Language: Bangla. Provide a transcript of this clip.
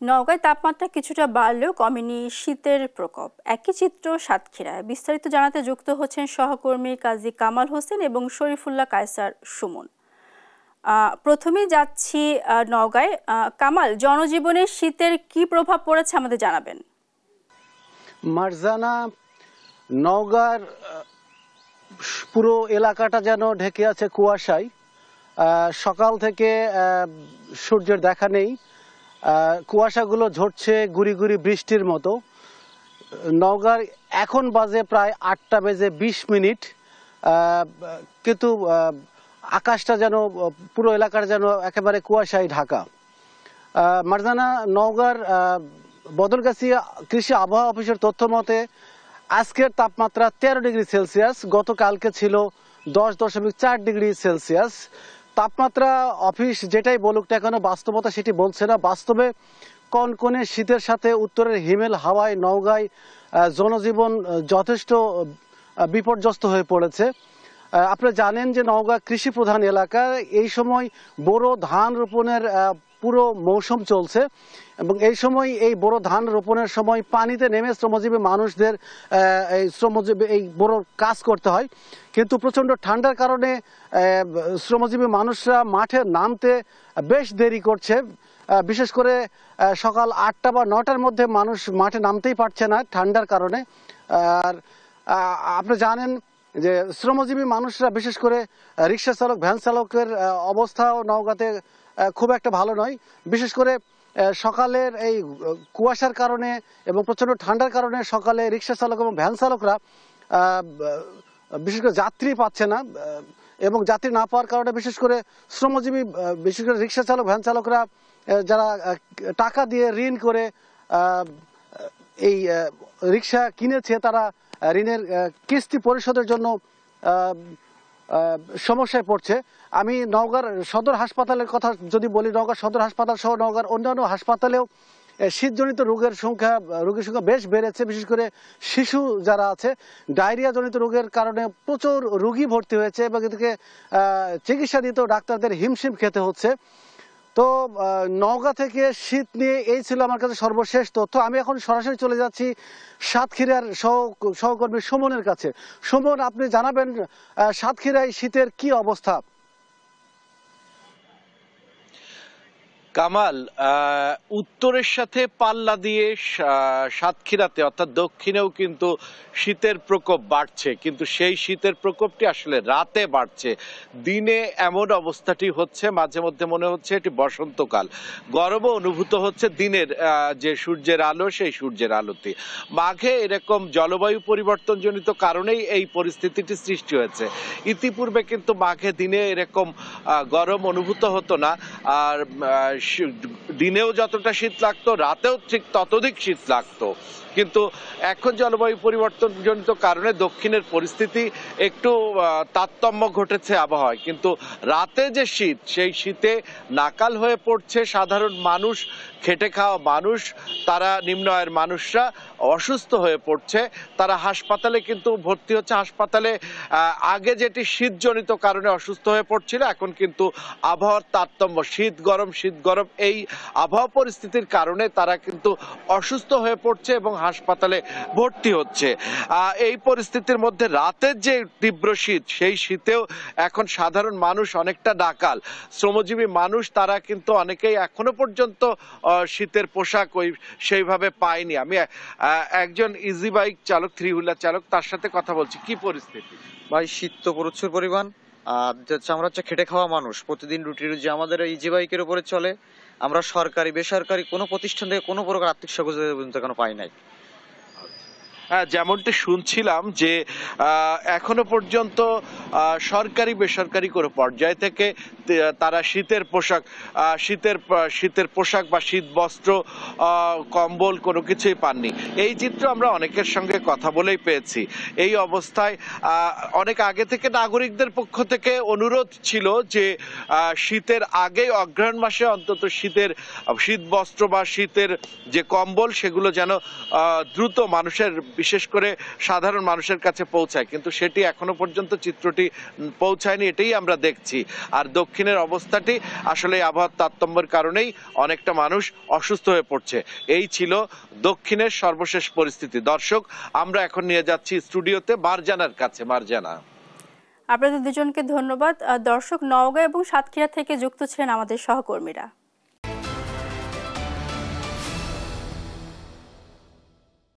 নওগাঁয় তাপমাত্রা কিছুটা বাড়লেও কমেনি শীতের প্রকোপ। একই চিত্র সাতক্ষীরায়। বিস্তারিত জানাতে যুক্ত হচ্ছেন সহকর্মী কাজী কামাল হোসেন এবং শরীফুল্লাহ কায়সার সুমন। প্রথমেই যাচ্ছি নওগাঁয়। কামাল, জনজীবনে শীতের কি প্রভাব পড়েছে আমাদের জানাবেন। মারজানা, নওগাঁর পুরো এলাকাটা যেন ঢেকে আছে কুয়াশায়। সকাল থেকে সূর্যের দেখা নেই, কুয়াশাগুলো ঝরছে গুড়ি গুড়ি বৃষ্টির মতো। নওগাঁর এখন বাজে প্রায় 8:20, কিন্তু আকাশটা যেন পুরো এলাকার যেন একেবারে কুয়াশায় ঢাকা। মারজানা, নওগাঁর বদলগাছি কৃষি আবহাওয়া অফিসের তথ্য মতে আজকের তাপমাত্রা 13 ডিগ্রি সেলসিয়াস, গতকালকে ছিল 10.4 ডিগ্রি সেলসিয়াস। তাপমাত্রা অফিস যেটাই বলুক না কেন, বাস্তবতা সেটি বলছে না। বাস্তবে কনকনে শীতের সাথে উত্তরের হিমেল হাওয়ায় নওগাঁয় জনজীবন যথেষ্ট বিপর্যস্ত হয়ে পড়েছে। আপনারা জানেন যে নওগাঁ কৃষি প্রধান এলাকা, এই সময় বোরো ধান রোপণের পুরো মৌসুম চলছে এবং এই সময় এই বোরো ধান রোপণের সময় পানিতে নেমে শ্রমজীবী মানুষদের এই বোরোর কাজ করতে হয়, কিন্তু প্রচণ্ড ঠান্ডার কারণে শ্রমজীবী মানুষরা মাঠে নামতে বেশ দেরি করছে। বিশেষ করে সকাল 8টা বা 9টার মধ্যে মানুষ মাঠে নামতেই পারছে না ঠান্ডার কারণে। আর আপনি জানেন যে শ্রমজীবী মানুষরা, বিশেষ করে রিক্সা চালক, ভ্যান চালকের অবস্থাও নওগাঁতে খুব একটা ভালো নয়। বিশেষ করে সকালের এই কুয়াশার কারণে এবং প্রচণ্ড ঠান্ডার কারণে সকালে রিক্সা চালক এবং ভ্যান চালকরা বিশেষ করে যাত্রী পাচ্ছে না, এবং যাত্রী না পাওয়ার কারণে বিশেষ করে শ্রমজীবী, বিশেষ করে রিক্সা চালক, ভ্যান চালকরা যারা টাকা দিয়ে ঋণ করে এই রিক্সা কিনেছে, তারা ঋণের কিস্তি পরিশোধের জন্য সমস্যায় পড়ছে। আমি নওগাঁর সদর হাসপাতালের কথা যদি বলি, নওগাঁ সদর হাসপাতাল সহ নওগাঁর অন্যান্য হাসপাতালেও শীতজনিত রোগীর সংখ্যা বেশ বেড়েছে। বিশেষ করে শিশু যারা আছে, ডায়রিয়া জনিত রোগের কারণে প্রচুর রোগী ভর্তি হয়েছে এবং এদিকে চিকিৎসা দিতেও ডাক্তারদের হিমশিম খেতে হচ্ছে। তো নওগাঁ থেকে শীত নিয়ে এই ছিল আমার কাছে সর্বশেষ তথ্য। আমি এখন সরাসরি চলে যাচ্ছি সাতক্ষীরার সহকর্মী সুমনের কাছে। সুমন, আপনি জানাবেন সাতক্ষীরায় শীতের কি অবস্থা? কামাল, উত্তরের সাথে পাল্লা দিয়ে সাতক্ষীরাতে অর্থাৎ দক্ষিণেও কিন্তু শীতের প্রকোপ বাড়ছে, কিন্তু সেই শীতের প্রকোপটি আসলে রাতে বাড়ছে। দিনে এমন অবস্থাটি হচ্ছে, মাঝে মধ্যে মনে হচ্ছে এটি বসন্তকাল। গরমও অনুভূত হচ্ছে দিনের যে সূর্যের আলো, সেই সূর্যের আলোতে। মাঘে এরকম জলবায়ু পরিবর্তনজনিত কারণেই এই পরিস্থিতিটি সৃষ্টি হয়েছে। ইতিপূর্বে কিন্তু মাঘে দিনে এরকম গরম অনুভূত হতো না, আর দিনেও যতটা শীত লাগতো, রাতেও ঠিক ততোধিক শীত লাগতো। কিন্তু এখন জলবায়ু পরিবর্তনজনিত কারণে দক্ষিণের পরিস্থিতি একটু তারতম্য ঘটেছে আবহাওয়ায়, কিন্তু রাতে যে শীত, সেই শীতে নাকাল হয়ে পড়ছে সাধারণ মানুষ, খেটে খাওয়া মানুষ, তারা নিম্ন আয়ের মানুষরা অসুস্থ হয়ে পড়ছে। তারা হাসপাতালে কিন্তু ভর্তি হচ্ছে। হাসপাতালে আগে যেটি শীতজনিত কারণে অসুস্থ হয়ে পড়ছিল, এখন কিন্তু আবহাওয়ার তারতম্য, শীত গরম এই আবহাওয়া পরিস্থিতির কারণে তারা কিন্তু অসুস্থ হয়ে পড়ছে এবং হাসপাতালে ভর্তি হচ্ছে। এই পরিস্থিতির মধ্যে রাতের যে তীব্র শীত, সেই শীতেও এখন সাধারণ মানুষ অনেকটা নাকাল। শ্রমজীবী মানুষ তারা কিন্তু অনেকেই এখনো পর্যন্ত শীতের পোশাক সেইভাবে পায়নি। আমি একজন ইজি বাইক চালক, 3 হুইলার চালক, তার সাথে কথা বলছি। কি পরিস্থিতি ভাই? শীত তো প্রচুর পরিমাণ। আমরা হচ্ছে খেটে খাওয়া মানুষ, প্রতিদিন রুজি আমাদের ইজি বাইকের উপরে চলে। আমরা সরকারি বেসরকারি কোনো প্রতিষ্ঠান থেকে কোনো প্রকার আর্থিক সহযোগিতা পর্যন্ত এখনো পাই নাই। যেমনটি শুনছিলাম যে এখনো পর্যন্ত সরকারি বেসরকারি কোনো পর্যায় থেকে তারা শীতের পোশাক বা শীত বস্ত্র, কম্বল কোনো কিছুই পাননি। এই চিত্র আমরা অনেকের সঙ্গে কথা বলেই পেয়েছি। এই অবস্থায় অনেক আগে থেকে নাগরিকদের পক্ষ থেকে অনুরোধ ছিল যে শীতের আগে অগ্রহায়ণ মাসে অন্তত শীত বস্ত্র বা শীতের যে কম্বল, সেগুলো যেন দ্রুত মানুষের, বিশেষ করে সাধারণ মানুষের কাছে পৌঁছায়, কিন্তু সেটি এখনো পর্যন্ত চিত্রটি পৌঁছায়নি, এটাই আমরা দেখছি। আর দক্ষিণের অবস্থাটি আসলে আবহাওয়ার তারতম্যের কারণেই অনেকটা মানুষ অসুস্থ হয়ে পড়ছে। এই ছিল দক্ষিণের সর্বশেষ পরিস্থিতি। দর্শক, আমরা এখন নিয়ে যাচ্ছি স্টুডিওতে মারজানার কাছে। মারজানা, আপনাদের দুজনকে ধন্যবাদ। দর্শক, নওগাঁ এবং সাতক্ষীরা থেকে যুক্ত ছিলেন আমাদের সহকর্মীরা।